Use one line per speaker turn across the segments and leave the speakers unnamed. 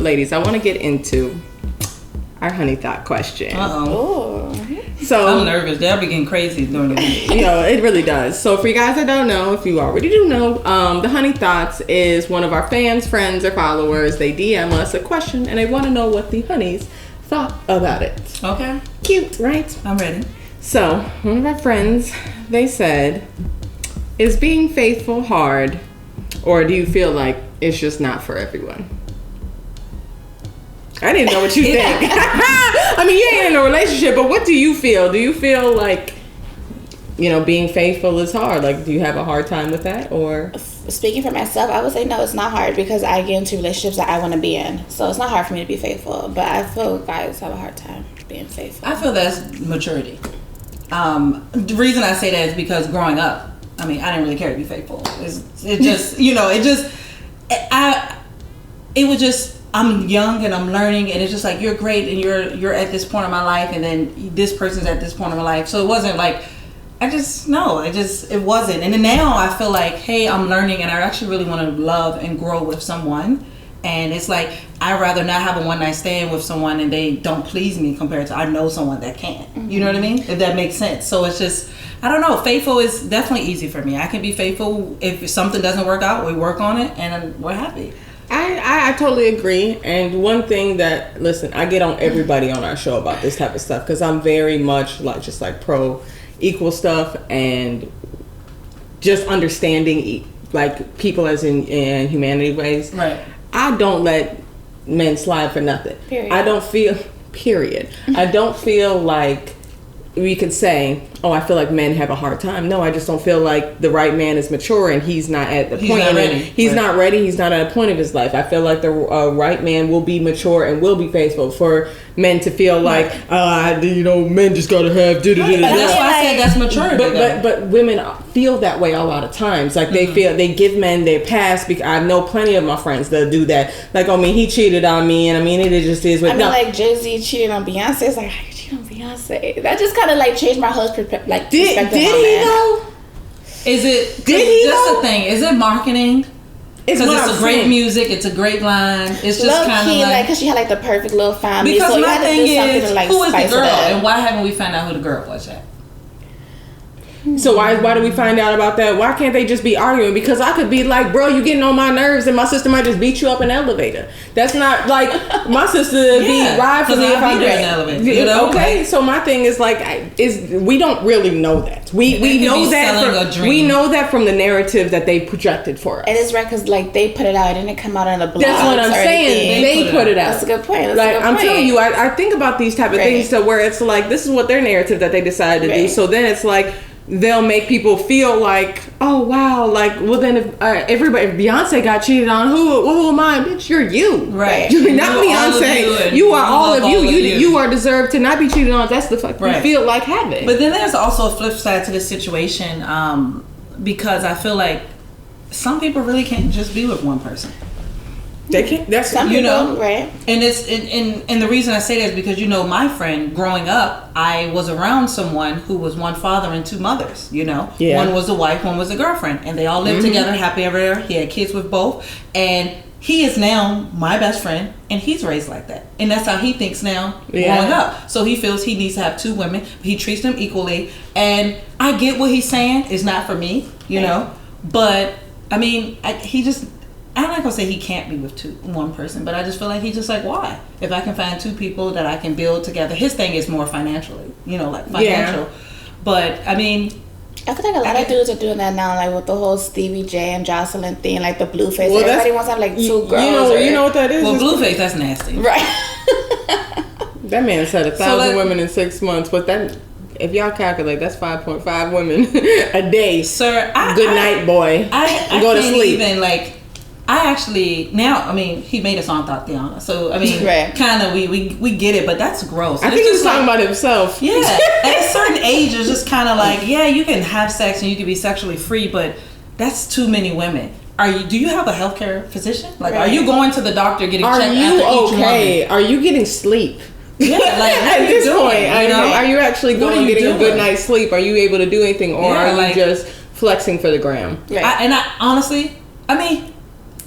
ladies, I want to get into our honey thought question. So
I'm nervous. They'll be getting crazy during the day.
It really does. So for you guys that don't know, if you already do know, the honey thoughts is one of our fans, friends, or followers. They DM us a question and they want to know what the honeys thought about it.
Okay.
Cute, right?
I'm ready.
So one of our friends, they said, is being faithful hard, or do you feel like it's just not for everyone? I didn't know what you think. I mean, you ain't in a relationship, but what do you feel? Do you feel like, being faithful is hard? Like, do you have a hard time with that? Or
speaking for myself, I would say no, it's not hard, because I get into relationships that I want to be in. So it's not hard for me to be faithful, but I feel guys have a hard time being faithful.
I feel that's maturity. The reason I say that is because growing up, I mean, I didn't really care to be faithful. It was just, I'm young and I'm learning, and it's just like, you're great and you're at this point in my life, and then this person's at this point in my life. So it wasn't like, it wasn't. And then now I feel like, hey, I'm learning and I actually really want to love and grow with someone. And it's like, I'd rather not have a one night stand with someone and they don't please me compared to I know someone that can. Mm-hmm. You know what I mean? If that makes sense. So it's just, I don't know. Faithful is definitely easy for me. I can be faithful. If something doesn't work out, we work on it and we're happy.
I totally agree. And one thing that, listen, I get on everybody on our show about this type of stuff, because I'm very much like pro equal stuff and just understanding like people as in humanity ways.
Right.
I don't let men slide for nothing.
Period.
I don't feel like we could say, oh, I feel like men have a hard time. No, I just don't feel like the right man is mature and he's not at the point.
Not ready.
He's not ready. He's not at a point of his life. I feel like the right man will be mature and will be faithful. For men to feel like, men just gotta have.
That's why I said that's maturity.
But women feel that way a lot of times. Like they feel they give men their pass. Because I know plenty of my friends that do that. Like, he cheated on me, and it just is.
Like Jay-Z cheated on Beyonce. It's like, how you cheat on Beyonce? That just kind of like changed my whole perspective.
Did he though?
Is it?
Did he?
That's the thing. Is it marketing? Because it's a great music, it's a great line. It's just kind of like,
because she had like the perfect little family.
Because
so
my thing is,
to, like,
who is the girl,
and
why haven't we found out who the girl was yet?
So why do we find out about that? Why can't they just be arguing? Because I could be like, bro, you getting on my nerves, and my sister might just beat you up in the elevator. That's not like my sister ride for me if I get in the elevator. Okay, so my thing is like, we don't really know that. We know that from the narrative that they projected for us.
And it's right, because like they put it out, it didn't come out on the blog.
That's what I'm saying. They put it out.
That's a good point.
I'm telling you, I think about these type of things, so where it's like, this is what their narrative that they decided to do. So then it's like, they'll make people feel like, oh wow, like, well then if Beyonce got cheated on, who am I? Bitch, you're you,
right?
You're not Beyonce. You are all of you. You are deserved to not be cheated on. That's the fuck you feel like having.
But then there's also a flip side to this situation, because I feel like some people really can't just be with one person.
They can't. That's
some people, right?
And it's and the reason I say that is because my friend growing up, I was around someone who was one father and two mothers. One was a wife, one was a girlfriend, and they all lived together, happy ever after. He had kids with both, and he is now my best friend, and he's raised like that, and that's how he thinks now growing up. So he feels he needs to have two women. He treats them equally, and I get what he's saying. It's not for me, but I mean, I'm not gonna say he can't be with one person, but I just feel like he's just like, why? If I can find two people that I can build together, his thing is more financially, like financial. Yeah. But I mean,
I feel like a lot of dudes are doing that now, like with the whole Stevie J and Jocelyn thing, like the Blueface. Well, everybody wants to have like two girls.
You know what that is?
Well, Blueface, that's nasty,
right?
That man said 1,000 women in 6 months, but that. If y'all calculate, that's 5.5 women a day.
Sir,
good night, boy.
I
go to sleep.
Even like. I actually he made a song Thotiana. So kind of we get it, but that's gross.
I think he's talking about himself.
Yeah, at a certain age, it's just kind of like, you can have sex and you can be sexually free, but that's too many women. Do you have a healthcare physician? Like, are you going to the doctor getting checked after each woman?
Are you getting sleep?
Yeah, like
at this point, are you actually going and getting a good night's sleep? Are you able to do anything, or are you just flexing for the gram?
Right.
I honestly,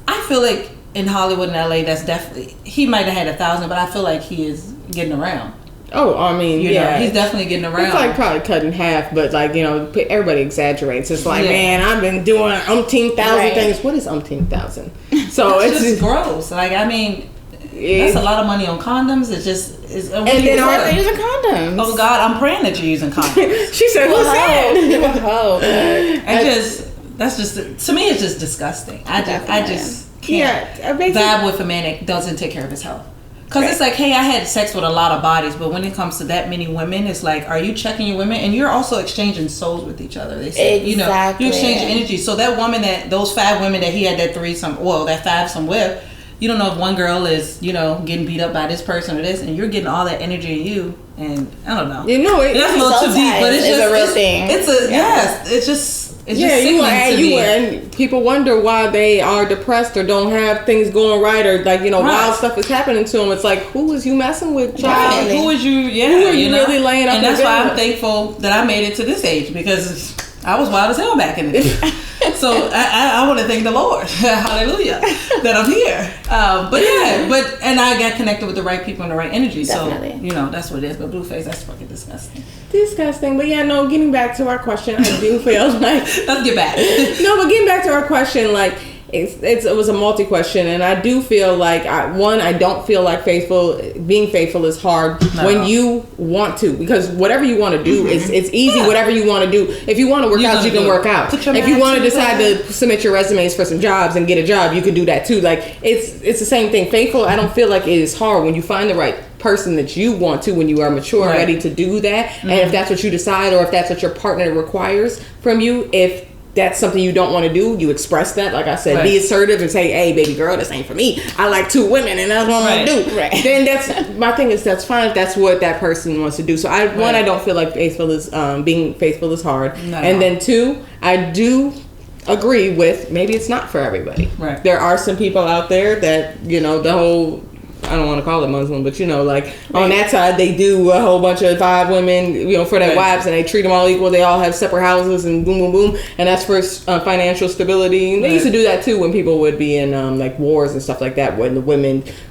I feel like in Hollywood and LA, that's definitely, he might have had 1,000, but I feel like he is getting around.
Oh, I mean,
you know, he's definitely getting around.
It's like probably cut in half, but like, you know, everybody exaggerates. It's like, man, I've been doing umpteen thousand things. What is umpteen thousand? So it's
just gross. Like, I mean, that's a lot of money on condoms. It's just, and
then are they using condoms?
Oh God, I'm praying that you're using condoms.
She said, "Who's that?"
And that's just to me, it's just disgusting. I just can't vibe with a man that doesn't take care of his health. Because it's like, hey, I had sex with a lot of bodies, but when it comes to that many women, it's like, are you checking your women? And you're also exchanging souls with each other. They say, you know, you exchange energy. So that woman those 5 women that he had that 5-some with, you don't know if one girl is, you know, getting beat up by this person or this, and you're getting all that energy in you. And I don't know.
You know,
that's a little too deep, but it's just
a real thing.
It's just sickening to me.
And people wonder why they are depressed or don't have things going right, or like, you know, wild stuff is happening to them. It's like, who is you messing with, child?
Who is you? Yeah,
who are you really laying up?
And that's why I'm thankful that I made it to this age, because I was wild as hell back in the day. So I want to thank the Lord, hallelujah, that I'm here. And I got connected with the right people and the right energy. Definitely. So, you know, that's what it is. But Blueface, that's fucking disgusting.
Disgusting. But yeah, no, getting back to our question, I do feel like...
Let's get back.
No, but getting back to our question, like, it was a multi-question, and I do feel like, I don't feel like being faithful is hard when you want to, because whatever you want to do, it's easy, whatever you want to do. If you want to work out, you can work out. If you want to decide to submit your resumes for some jobs and get a job, you can do that too. Like, it's the same thing. Faithful, I don't feel like it is hard when you find the right person that you want to, when you are mature and ready to do that, and if that's what you decide, or if that's what your partner requires from you, if that's something you don't want to do, you express that. Like I said, be assertive and say, hey, baby girl, this ain't for me. I like 2 women and that's what I'm going to do. Then that's, my thing is, that's fine if that's what that person wants to do. So I don't feel like being faithful is hard. No. And then 2, I do agree with, maybe it's not for everybody. Right. There are some people out there that, you know, the whole, I don't want to call it Muslim, but you know, like on that side, they do a whole bunch of 5 women, you know, for their wives, and they treat them all equal. They all have separate houses and boom, boom, boom, and that's for financial stability. And they used to do that too when people would be in like wars and stuff like that, when the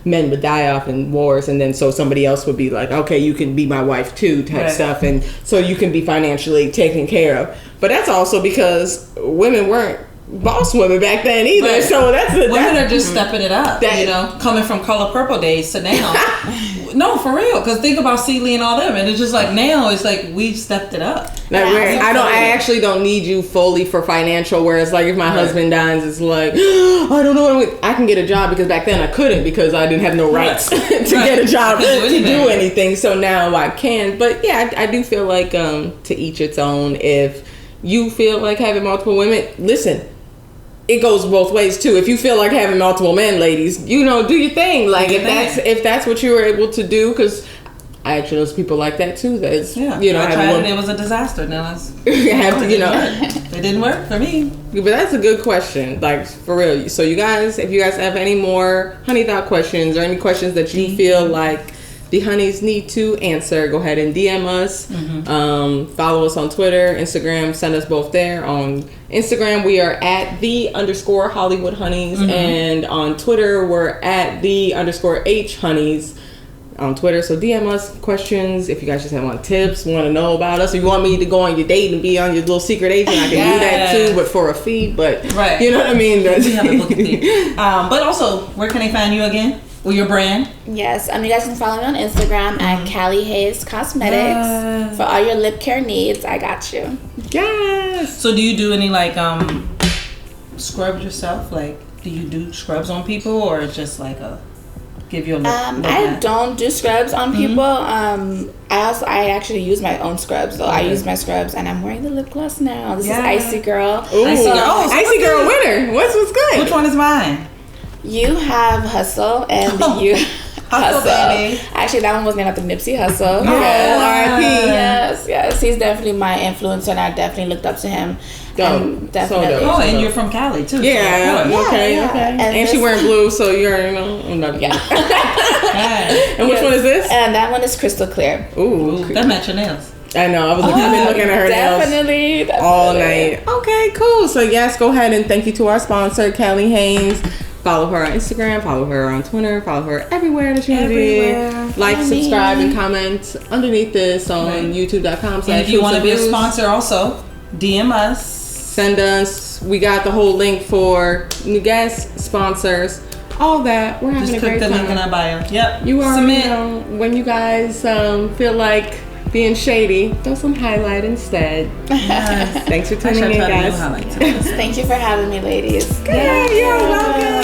men would die off in wars, and then so somebody else would be like, okay, you can be my wife too, type stuff, and so you can be financially taken care of. But that's also because women weren't boss women back then either, so women
are just stepping it up, you know, coming from Color Purple days to now. No, for real, because think about Celie and all them, and it's just like now it's like we stepped it up.
I actually don't need you fully for financial, whereas like if my husband dies, it's like, I don't know, I can get a job, because back then I couldn't, because I didn't have no rights to get a job to do anything. So now I can. But yeah, I do feel like to each its own. If you feel like having multiple women, listen, it goes both ways too. If you feel like having multiple men, ladies, you know, do your thing. Like if that's what you were able to do, because I actually know some people like that too. That's you know,
I tried and it was a disaster. Now it didn't work for me.
But that's a good question, like for real. So you guys, if you guys have any more honey thought questions or any questions that you feel like the honeys need to answer, go ahead and DM us. Follow us on Twitter, Instagram. Send us both there. On Instagram, we are at @the_HollywoodHoneys, and on Twitter, we're at @the_HHoneys on Twitter. So DM us questions. If you guys just want tips, want to know about us, or you want me to go on your date and be on your little secret agent, I can do that too, but for a fee. But you know what I mean.
We have a booking fee. But also, where can they find you again? Or your brand?
Yes, you guys can follow me on Instagram at KaliHaz Cosmetics for all your lip care needs. I got you.
Yes.
So do you do any like scrubs yourself? Like, do you do scrubs on people, or it's just like a give you a look?
I don't do scrubs on people. I actually use my own scrubs though. I use my scrubs, and I'm wearing the lip gloss now. This is Icy Girl.
Ooh. Icy Girl winner. What's good?
Which one is mine?
You have Hustle, and you Hustle. Baby. Actually, that one was named after Nipsey Hussle.
R.I.P.
Yes. He's definitely my influencer, and I definitely looked up to him. Definitely.
And you're from Cali too.
Yeah. So okay. And she wearing blue, so you're I'm not.
Yeah.
And which one is this?
And that one is Crystal Clear.
Ooh, that match your nails.
I know. I've been looking at her nails all night. Okay, cool. So yes, go ahead and thank you to our sponsor, KaliHaz. Follow her on Instagram, follow her on Twitter, follow her everywhere that you want to be. Like, subscribe, and comment underneath this on youtube.com.
And if you want to be a sponsor also, DM us.
Send us. We got the whole link for new guests, sponsors, all that. We're having a great time.
Just click the link in our bio. Yep.
You are, when you guys feel like being shady, throw some highlight instead. Yes. Thanks for tuning in, guys.
Thank you for having me, ladies.
Good. You're welcome.